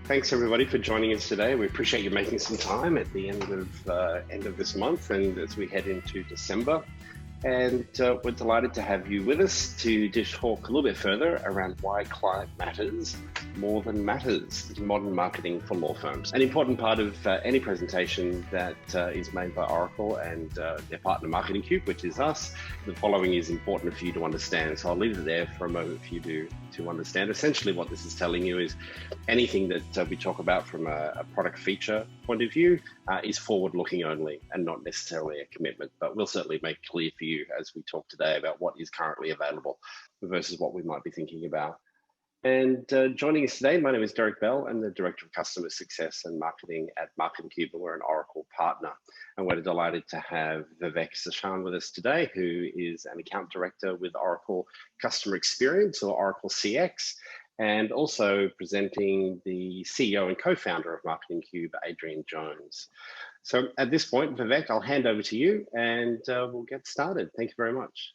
Thanks everybody for joining us today. We appreciate you making some time at the end of this month and as we head into December. And we're delighted to have you with us to just talk a little bit further around why client matters more than matters in modern marketing for law firms. An important part of any presentation that is made by Oracle and their partner Marketing Cube, which is us, the following is important for you to understand. So I'll leave it there for a moment for you to understand. Essentially what this is telling you is anything that we talk about from a product feature point of view is forward-looking only and not necessarily a commitment, but we'll certainly make clear for you as we talk today about what is currently available versus what we might be thinking about. And joining us today, my name is Derek Bell. I'm the Director of Customer Success and Marketing at Marketing Cube, and we're an Oracle partner. And we're delighted to have Vivek Sachan with us today, who is an Account Director with Oracle Customer Experience, or Oracle CX, and also presenting the CEO and co-founder of Marketing Cube, Adrian Jones. So at this point, Vivek, I'll hand over to you and we'll get started. Thank you very much.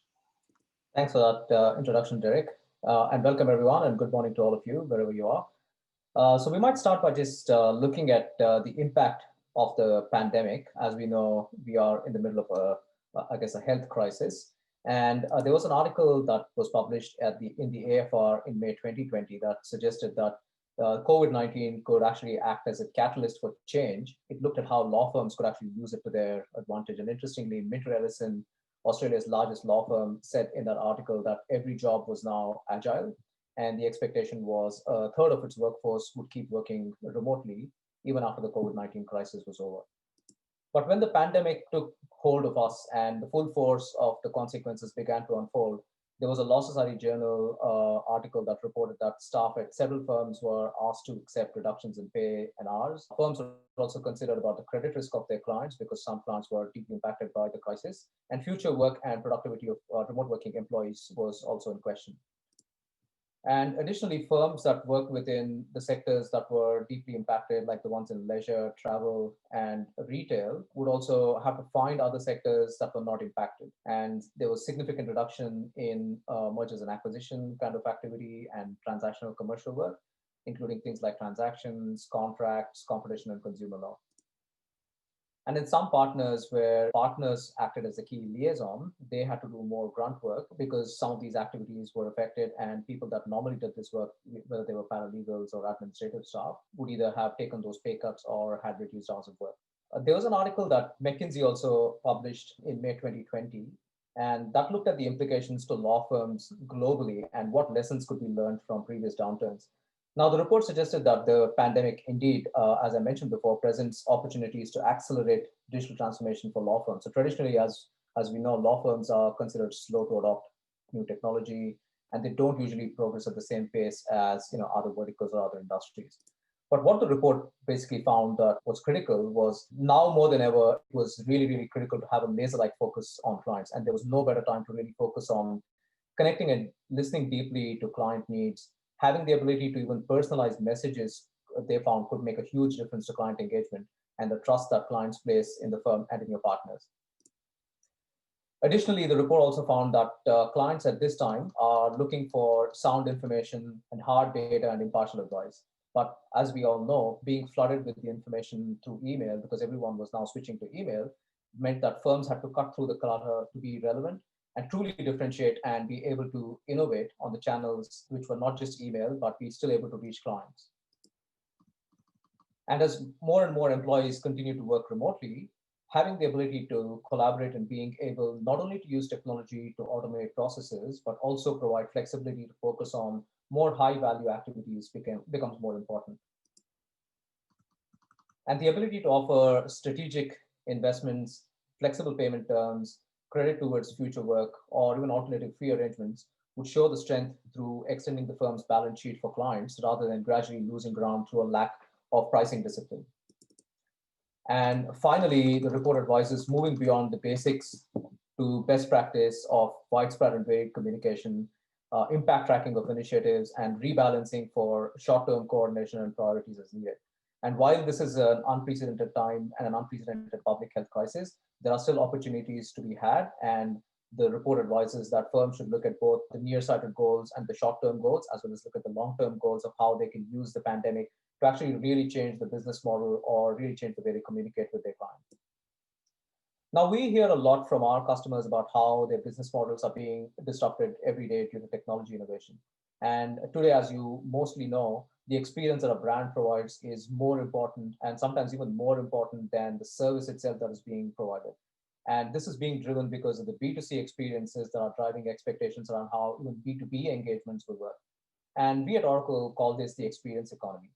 Thanks for that introduction, Derek. And welcome everyone, and good morning to all of you, wherever you are. So we might start by just looking at the impact of the pandemic. As we know, we are in the middle of a health crisis. And there was an article that was published in the AFR in May 2020 that suggested that COVID-19 could actually act as a catalyst for change. It looked at how law firms could actually use it to their advantage. And interestingly, Minter Ellison, Australia's largest law firm, said in that article that every job was now agile, and the expectation was a third of its workforce would keep working remotely even after the COVID-19 crisis was over. But when the pandemic took hold of us and the full force of the consequences began to unfold, there was a Law Society Journal article that reported that staff at several firms were asked to accept reductions in pay and hours. Firms were also considered about the credit risk of their clients because some clients were deeply impacted by the crisis. And future work and productivity of remote working employees was also in question. And additionally, firms that work within the sectors that were deeply impacted, like the ones in leisure, travel, and retail, would also have to find other sectors that were not impacted. And there was significant reduction in mergers and acquisition kind of activity and transactional commercial work, including things like transactions, contracts, competition, and consumer law. And in some partners where partners acted as a key liaison, they had to do more grunt work because some of these activities were affected, and people that normally did this work, whether they were paralegals or administrative staff, would either have taken those pay cuts or had reduced hours of work. There was an article that McKinsey also published in May 2020, and that looked at the implications to law firms globally and what lessons could be learned from previous downturns. Now, the report suggested that the pandemic indeed, as I mentioned before, presents opportunities to accelerate digital transformation for law firms. So traditionally, as we know, law firms are considered slow to adopt new technology, and they don't usually progress at the same pace as other verticals or other industries. But what the report basically found that was critical was now more than ever, it was really, really critical to have a laser-like focus on clients. And there was no better time to really focus on connecting and listening deeply to client needs. Having the ability to even personalize messages they found could make a huge difference to client engagement and the trust that clients place in the firm and in your partners. Additionally, the report also found that clients at this time are looking for sound information and hard data and impartial advice. But as we all know, being flooded with the information through email, because everyone was now switching to email, meant that firms had to cut through the clutter to be relevant and truly differentiate and be able to innovate on the channels which were not just email, but be still able to reach clients. And as more and more employees continue to work remotely, having the ability to collaborate and being able not only to use technology to automate processes, but also provide flexibility to focus on more high-value activities becomes more important. And the ability to offer strategic investments, flexible payment terms, credit towards future work, or even alternative fee arrangements would show the strength through extending the firm's balance sheet for clients rather than gradually losing ground through a lack of pricing discipline. And finally, the report advises moving beyond the basics to best practice of widespread and varied communication, impact tracking of initiatives, and rebalancing for short-term coordination and priorities as needed. And while this is an unprecedented time and an unprecedented public health crisis, there are still opportunities to be had. And the report advises that firms should look at both the near-sighted goals and the short-term goals, as well as look at the long-term goals of how they can use the pandemic to actually really change the business model or really change the way they communicate with their clients. Now, we hear a lot from our customers about how their business models are being disrupted every day due to technology innovation. And today, as you mostly know, the experience that a brand provides is more important and sometimes even more important than the service itself that is being provided. And this is being driven because of the B2C experiences that are driving expectations around how even B2B engagements will work. And we at Oracle call this the experience economy.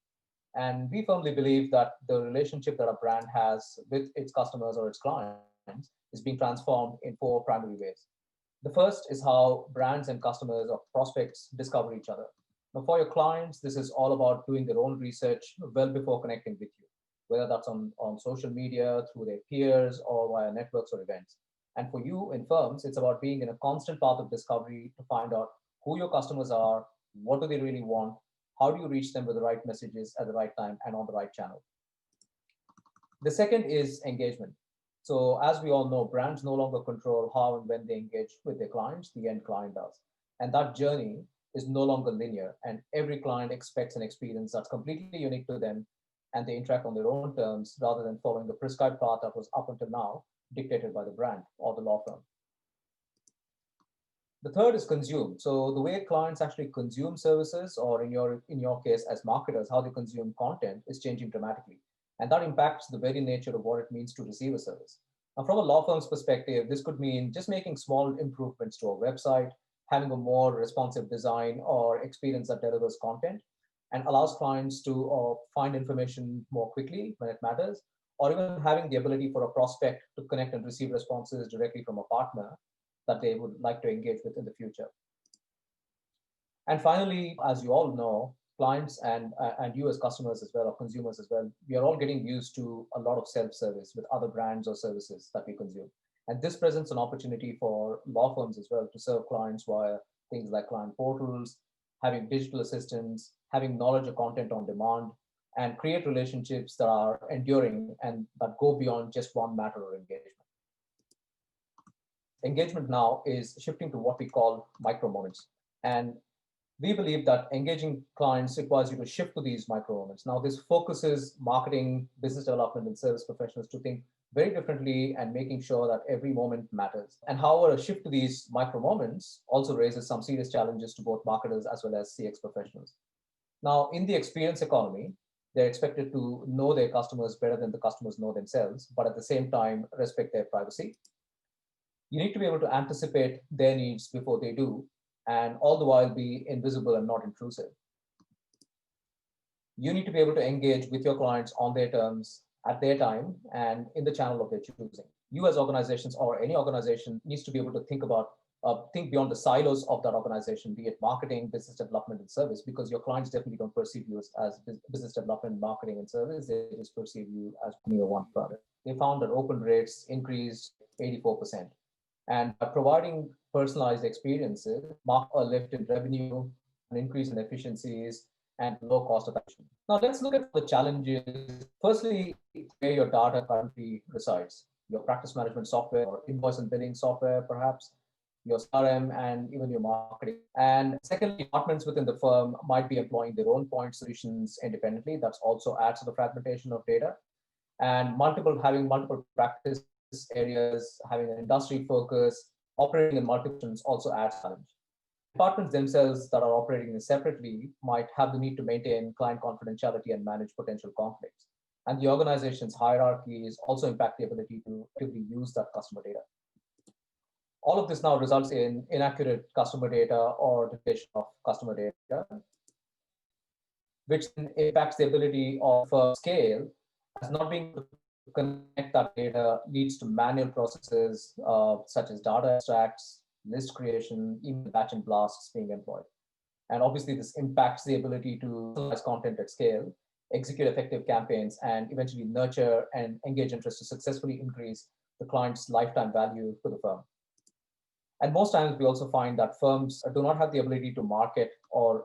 And we firmly believe that the relationship that a brand has with its customers or its clients is being transformed in four primary ways. The first is how brands and customers or prospects discover each other. Now, for your clients, this is all about doing their own research well before connecting with you, whether that's on social media, through their peers, or via networks or events. And for you in firms, it's about being in a constant path of discovery to find out who your customers are, what do they really want, how do you reach them with the right messages at the right time and on the right channel. The second is engagement. So as we all know, brands no longer control how and when they engage with their clients, the end client does. And that journey is no longer linear, and every client expects an experience that's completely unique to them, and they interact on their own terms rather than following the prescribed path that was up until now dictated by the brand or the law firm. The third is consume. So the way clients actually consume services, or in your case as marketers, how they consume content is changing dramatically. And that impacts the very nature of what it means to receive a service. Now, from a law firm's perspective, this could mean just making small improvements to a website, having a more responsive design or experience that delivers content and allows clients to find information more quickly when it matters, or even having the ability for a prospect to connect and receive responses directly from a partner that they would like to engage with in the future. And finally, as you all know, clients and you as customers as well, or consumers as well, we are all getting used to a lot of self-service with other brands or services that we consume. And this presents an opportunity for law firms as well to serve clients via things like client portals, having digital assistants, having knowledge of content on demand, and create relationships that are enduring and that go beyond just one matter or engagement. Engagement now is shifting to what we call micro moments. And we believe that engaging clients requires you to shift to these micro moments. Now, this focuses marketing, business development, and service professionals to think very differently and making sure that every moment matters. And however, a shift to these micro moments also raises some serious challenges to both marketers as well as CX professionals. Now, in the experience economy, they're expected to know their customers better than the customers know themselves, but at the same time, respect their privacy. You need to be able to anticipate their needs before they do, and all the while be invisible and not intrusive. You need to be able to engage with your clients on their terms, at their time, and in the channel of their choosing. You as organizations or any organization needs to be able to think beyond the silos of that organization, be it marketing, business development, and service, because your clients definitely don't perceive you as business development, marketing, and service. They just perceive you as only a one product. They found that open rates increased 84%. And by providing personalized experiences, mark a lift in revenue, an increase in efficiencies, and low cost of action. Now, let's look at the challenges. Firstly, where your data currently resides, your practice management software or invoice and billing software, perhaps, your CRM, and even your marketing. And secondly, departments within the firm might be employing their own point solutions independently. That's also adds to the fragmentation of data. And having multiple practice areas, having an industry focus, operating in multiple also adds challenge. Departments themselves that are operating separately might have the need to maintain client confidentiality and manage potential conflicts. And the organization's hierarchies also impact the ability to actively use that customer data. All of this now results in inaccurate customer data or duplication of customer data, which impacts the ability of scale as not being able to connect that data leads to manual processes such as data extracts, list creation, even batch and blasts being employed. And obviously this impacts the ability to personalize content at scale, execute effective campaigns, and eventually nurture and engage interest to successfully increase the client's lifetime value to the firm. And most times we also find that firms do not have the ability to market do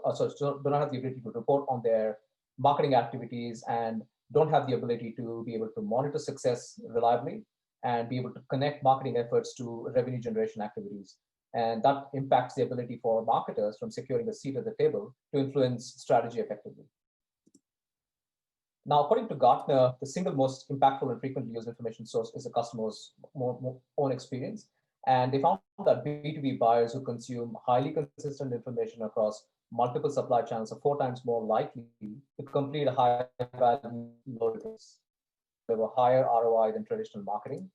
not have the ability to report on their marketing activities and don't have the ability to be able to monitor success reliably and be able to connect marketing efforts to revenue generation activities. And that impacts the ability for marketers from securing a seat at the table to influence strategy effectively. Now, according to Gartner, the single most impactful and frequently used information source is the customer's own experience. And they found that B2B buyers who consume highly consistent information across multiple supply channels are 4 times more likely to complete a high value low returns, deliver higher ROI than traditional marketing.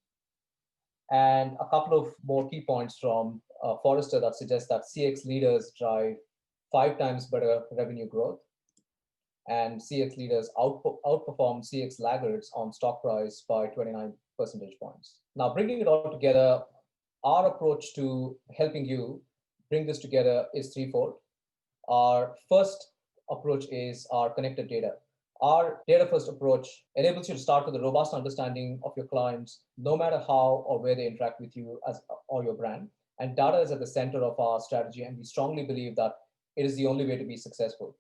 And a couple of more key points from Forrester that suggest that CX leaders drive 5 times better revenue growth, and CX leaders outperform CX laggards on stock price by 29 percentage points. Now, bringing it all together, our approach to helping you bring this together is threefold. Our first approach is our connected data. Our data first approach enables you to start with a robust understanding of your clients, no matter how or where they interact with you as or your brand. And data is at the center of our strategy, and we strongly believe that it is the only way to be successful.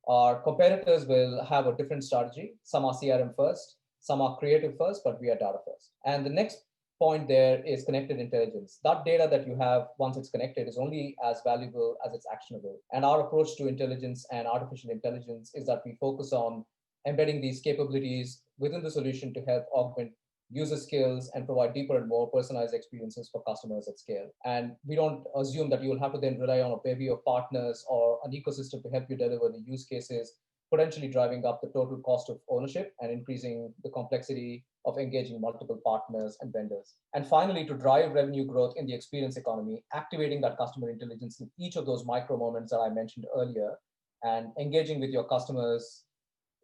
Our competitors will have a different strategy. Some are CRM first, some are creative first, but we are data first. And the next point there is connected intelligence. That data that you have, once it's connected, is only as valuable as it's actionable. And our approach to intelligence and artificial intelligence is that we focus on embedding these capabilities within the solution to help augment user skills and provide deeper and more personalized experiences for customers at scale. And we don't assume that you will have to then rely on a bevy of partners or an ecosystem to help you deliver the use cases, potentially driving up the total cost of ownership and increasing the complexity of engaging multiple partners and vendors. And finally, to drive revenue growth in the experience economy, activating that customer intelligence in each of those micro moments that I mentioned earlier and engaging with your customers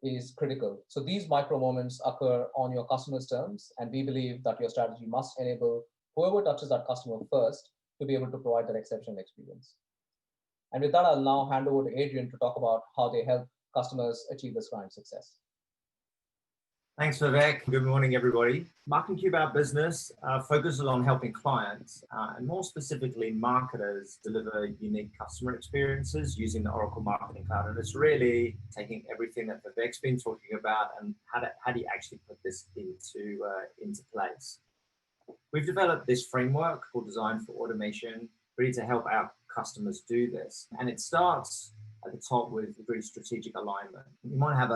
is critical. So these micro moments occur on your customer's terms, and we believe that your strategy must enable whoever touches that customer first to be able to provide that exceptional experience. And with that, I'll now hand over to Adrian to talk about how they help customers achieve this kind of success. Thanks, Vivek. Good morning, everybody. Marketing Cube, our business, focuses on helping clients, and more specifically marketers, deliver unique customer experiences using the Oracle Marketing Cloud. And it's really taking everything that Vivek's been talking about and how do you actually put this into place. We've developed this framework called Design for Automation, really to help our customers do this. And it starts at the top with really strategic alignment. You might have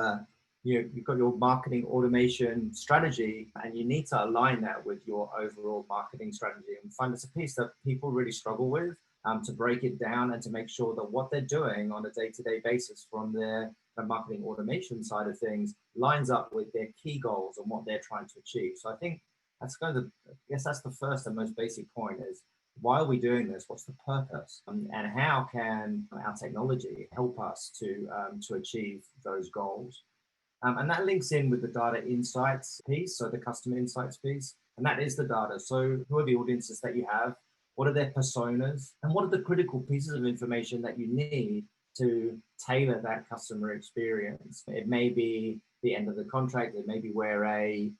you've got your marketing automation strategy, and you need to align that with your overall marketing strategy. And find it's a piece that people really struggle with, to break it down and to make sure that what they're doing on a day-to-day basis from their marketing automation side of things lines up with their key goals and what they're trying to achieve. So I think that's that's the first and most basic point is, why are we doing this? What's the purpose? And how can our technology help us to achieve those goals? And that links in with the data insights piece, so the customer insights piece, and that is the data. So who are the audiences that you have? What are their personas? And what are the critical pieces of information that you need to tailor that customer experience? It may be the end of the contract, it may be where a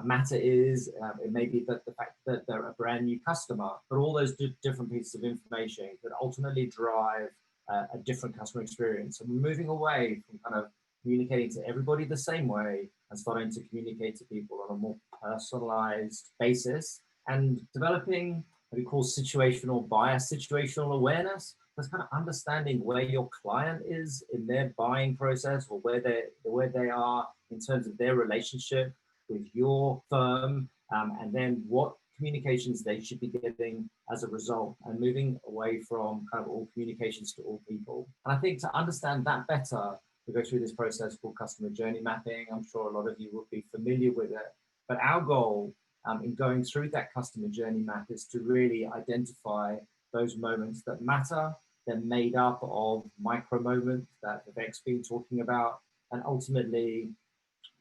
matter is, it may be the fact that they're a brand new customer, but all those different pieces of information that ultimately drive a different customer experience. So we're moving away from kind of communicating to everybody the same way and starting to communicate to people on a more personalized basis, and developing what we call situational bias, situational awareness. That's kind of understanding where your client is in their buying process, or where they are in terms of their relationship with your firm, and then what communications they should be getting as a result, and moving away from kind of all communications to all people. And I think to understand that better, we go through this process called customer journey mapping. I'm sure a lot of you will be familiar with it, but our goal in going through that customer journey map is to really identify those moments that matter. They're made up of micro moments that Vivek's been talking about, and ultimately,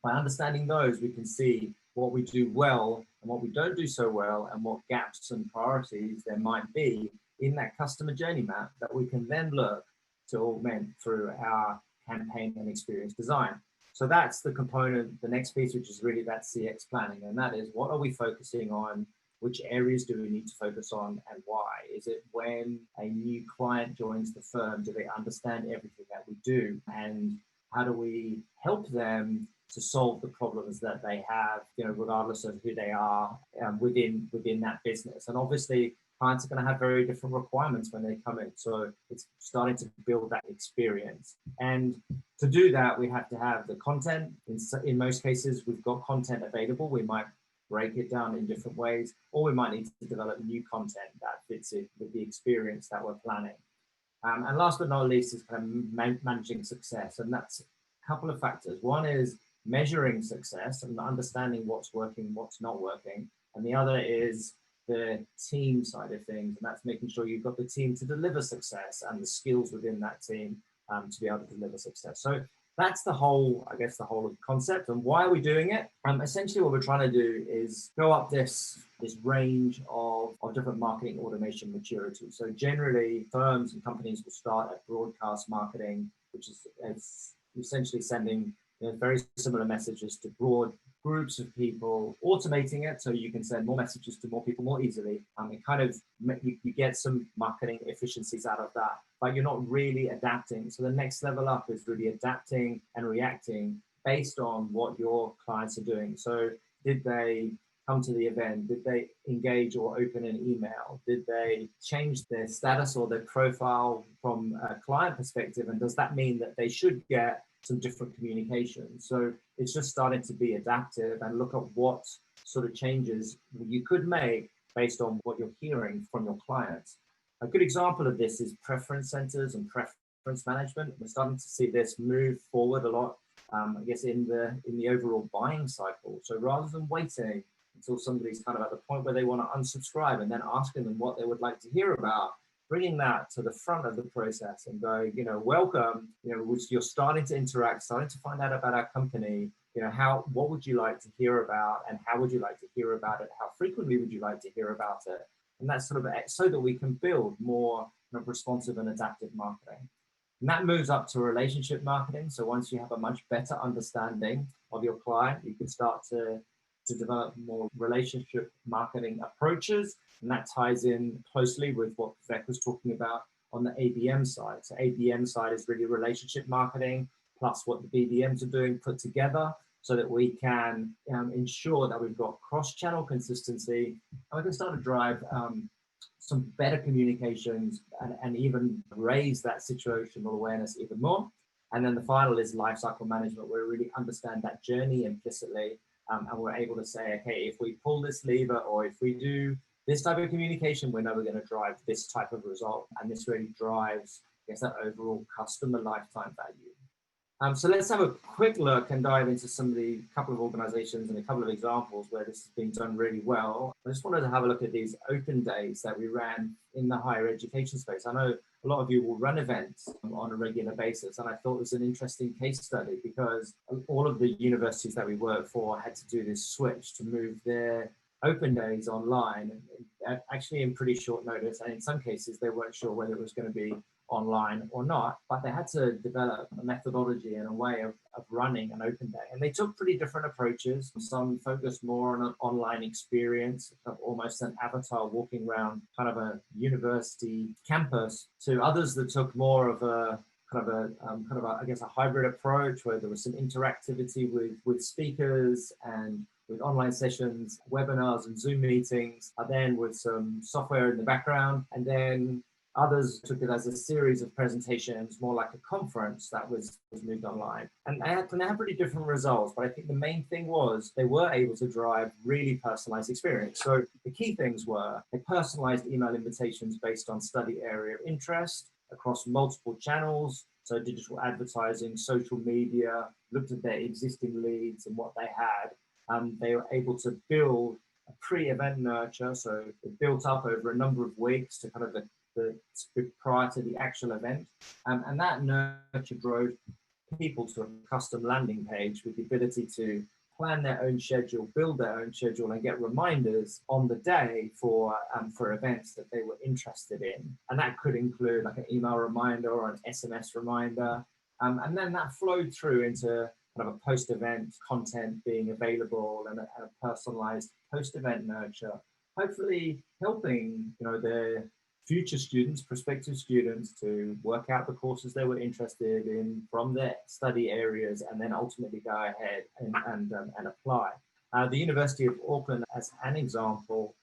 by understanding those, we can see what we do well and what we don't do so well, and what gaps and priorities there might be in that customer journey map that we can then look to augment through our campaign and experience design. So that's the component, the next piece, which is really that CX planning. And that is, what are we focusing on? Which areas do we need to focus on, and why? Is it when a new client joins the firm, do they understand everything that we do? And how do we help them to solve the problems that they have, regardless of who they are within that business? And obviously, clients are going to have very different requirements when they come in. So it's starting to build that experience. And to do that, we have to have the content. In most cases, we've got content available. We might break it down in different ways, or we might need to develop new content that fits it with the experience that we're planning. And last but not least is kind of managing success. And that's a couple of factors. One is measuring success and understanding what's working, what's not working. And the other is the team side of things. And that's making sure you've got the team to deliver success and the skills within that team to be able to deliver success. So that's the whole, I guess, the whole of the concept. And why are we doing it? Essentially, what we're trying to do is go up this range of different marketing automation maturity. So generally, firms and companies will start at broadcast marketing, which is essentially sending very similar messages to broad groups of people, automating it so you can send more messages to more people more easily. It kind of, you get some marketing efficiencies out of that, but you're not really adapting. So the next level up is really adapting and reacting based on what your clients are doing. So did they come to the event? Did they engage or open an email? Did they change their status or their profile from a client perspective? And does that mean that they should get some different communication? So it's just starting to be adaptive and look at what sort of changes you could make based on what you're hearing from your clients. A good example of this is preference centers and preference management. We're starting to see this move forward a lot, I guess, in the overall buying cycle. So rather than waiting until somebody's kind of at the point where they want to unsubscribe and then asking them what they would like to hear about, bringing that to the front of the process and going, welcome, you're starting to interact, starting to find out about our company, what would you like to hear about and how would you like to hear about it? How frequently would you like to hear about it? And that's sort of so that we can build more responsive and adaptive marketing. And that moves up to relationship marketing. So once you have a much better understanding of your client, you can start to develop more relationship marketing approaches. And that ties in closely with what Vivek was talking about on the ABM side. So ABM side is really relationship marketing plus what the BDMs are doing put together so that we can ensure that we've got cross-channel consistency and we can start to drive some better communications and even raise that situational awareness even more. And then the final is lifecycle management, where we really understand that journey implicitly. And we're able to say, okay, if we pull this lever or if we do this type of communication, we know we're going to drive this type of result. And this really drives, I guess, that overall customer lifetime value. So let's have a quick look and dive into some of the couple of organizations and a couple of examples where this has been done really well. I just wanted to have a look at these open days that we ran in the higher education space. I know a lot of you will run events on a regular basis, and I thought it was an interesting case study because all of the universities that we work for had to do this switch to move their open days online, and actually in pretty short notice, and in some cases they weren't sure whether it was going to be online or not, but they had to develop a methodology and a way of running an open day. And they took pretty different approaches. Some focused more on an online experience of almost an avatar walking around kind of a university campus, to others that took more of a I guess a hybrid approach where there was some interactivity with speakers and with online sessions, webinars and Zoom meetings, and then with some software in the background. And then others took it as a series of presentations, more like a conference that was moved online. And they had pretty different results, but I think the main thing was they were able to drive really personalized experience. So the key things were they personalized email invitations based on study area of interest across multiple channels. So digital advertising, social media, looked at their existing leads and what they had. They were able to build a pre-event nurture. So it built up over a number of weeks to kind of the prior to the actual event. And that nurture drove people to a custom landing page with the ability to plan their own schedule, build their own schedule, and get reminders on the day for events that they were interested in. And that could include like an email reminder or an SMS reminder. And then that flowed through into kind of a post-event content being available and a personalized post-event nurture, hopefully helping their future students, prospective students, to work out the courses they were interested in from their study areas and then ultimately go ahead and apply. The University of Auckland, as an example,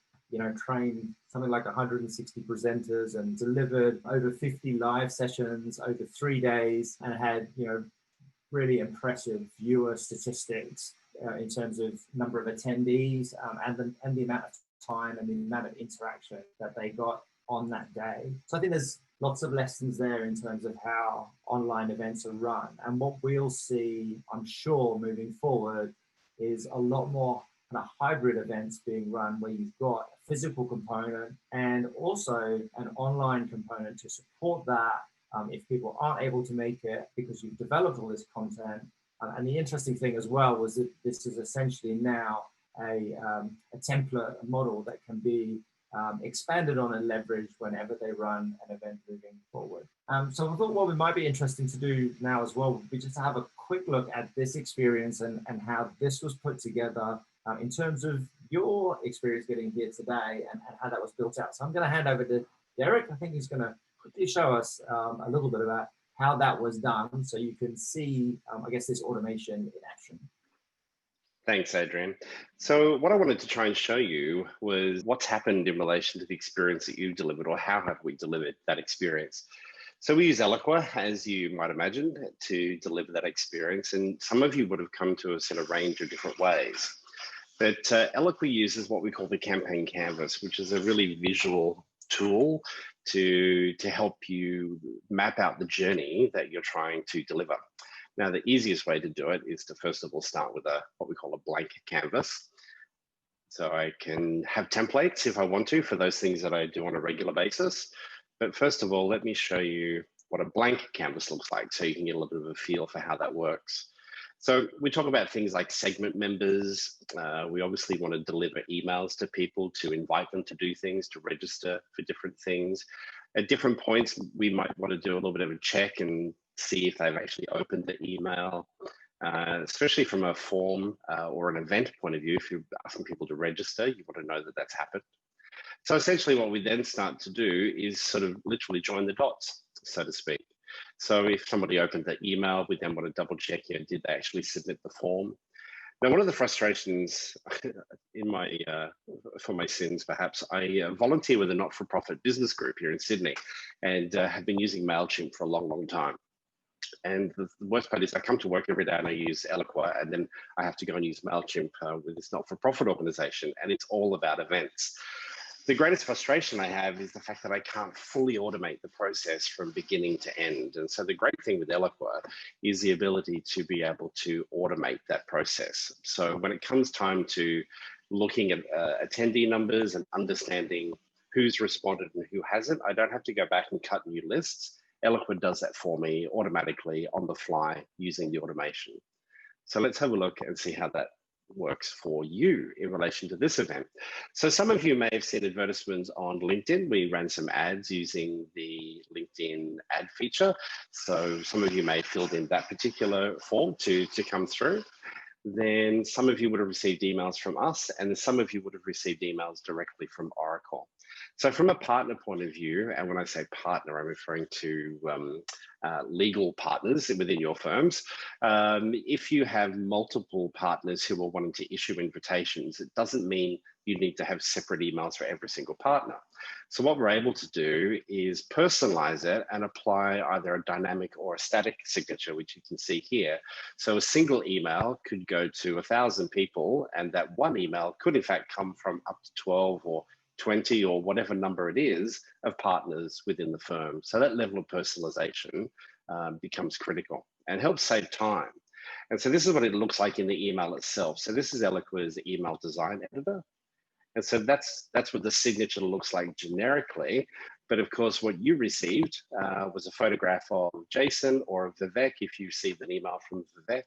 trained something like 160 presenters and delivered over 50 live sessions over 3 days and had, really impressive viewer statistics in terms of number of attendees and the amount of time and the amount of interaction that they got on that day. So I think there's lots of lessons there in terms of how online events are run. And what we'll see, I'm sure, moving forward is a lot more kind of hybrid events being run where you've got a physical component and also an online component to support that if people aren't able to make it because you've developed all this content. And the interesting thing as well was that this is essentially now a template model that can be expanded on and leveraged whenever they run an event moving forward. So I thought what we might be interesting to do now as well would be just to have a quick look at this experience and how this was put together in terms of your experience getting here today and how that was built out. So I'm going to hand over to Derek. I think he's going to quickly show us a little bit about how that was done so you can see, I guess, this automation in action. Thanks, Adrian. So what I wanted to try and show you was what's happened in relation to the experience that you've delivered, or how have we delivered that experience. So we use Eloqua, as you might imagine, to deliver that experience. And some of you would have come to us in a range of different ways. But Eloqua uses what we call the campaign canvas, which is a really visual tool to help you map out the journey that you're trying to deliver. Now, the easiest way to do it is to first of all start with what we call a blank canvas. So I can have templates if I want to for those things that I do on a regular basis. But first of all, let me show you what a blank canvas looks like so you can get a little bit of a feel for how that works. So we talk about things like segment members. We obviously want to deliver emails to people to invite them to do things, to register for different things. At different points, we might want to do a little bit of a check and see if they've actually opened the email, especially from a form or an event point of view. If you're asking people to register, you want to know that that's happened. So essentially what we then start to do is sort of literally join the dots, so to speak. So if somebody opened the email, we then want to double check, did they actually submit the form? Now, one of the frustrations in for my sins, perhaps, I volunteer with a not-for-profit business group here in Sydney and have been using MailChimp for a long, long time. And the worst part is I come to work every day and I use Eloqua, and then I have to go and use MailChimp with this not-for-profit organization, and it's all about events. The greatest frustration I have is the fact that I can't fully automate the process from beginning to end. And so the great thing with Eloqua is the ability to be able to automate that process. So when it comes time to looking at attendee numbers and understanding who's responded and who hasn't, I don't have to go back and cut new lists. Eloqua does that for me automatically on the fly using the automation. So let's have a look and see how that works for you in relation to this event. So some of you may have seen advertisements on LinkedIn. We ran some ads using the LinkedIn ad feature. So some of you may have filled in that particular form to come through. Then some of you would have received emails from us, and then some of you would have received emails directly from Oracle. So from a partner point of view, and when I say partner, I'm referring to legal partners within your firms. If you have multiple partners who are wanting to issue invitations, it doesn't mean you need to have separate emails for every single partner. So what we're able to do is personalize it and apply either a dynamic or a static signature, which you can see here. So a single email could go to 1,000 people, and that one email could in fact come from up to 12 or 20 or whatever number it is of partners within the firm. So that level of personalization becomes critical and helps save time. And so this is what it looks like in the email itself. So this is Eloqua's email design editor. And so that's what the signature looks like generically. But of course, what you received was a photograph of Jason or of Vivek, if you received an email from Vivek,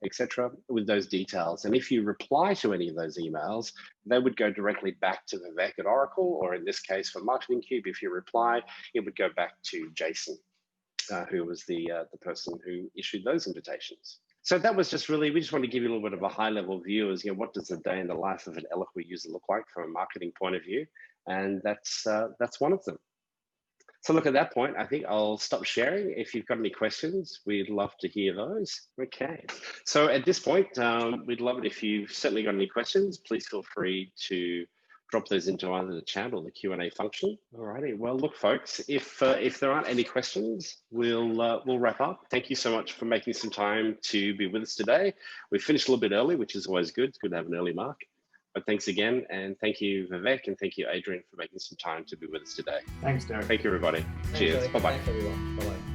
etc., with those details. And if you reply to any of those emails, they would go directly back to Vivek at Oracle, or in this case for Marketing Cube, if you reply, it would go back to Jason, who was the person who issued those invitations. So that was just really, we just want to give you a little bit of a high level view as, what does a day in the life of an Eloqua user look like from a marketing point of view? And that's one of them. So look, at that point, I think I'll stop sharing. If you've got any questions, we'd love to hear those. Okay. So at this point, we'd love it if you've certainly got any questions, please feel free to drop those into either the chat or the Q&A function. Alrighty. Well, look, folks, if there aren't any questions, we'll wrap up. Thank you so much for making some time to be with us today. We finished a little bit early, which is always good. It's good to have an early mark. But thanks again, and thank you, Vivek, and thank you, Adrian, for making some time to be with us today. Thanks, Derek. Thank you, everybody. Cheers. Bye-bye. Thanks, everyone. Bye-bye.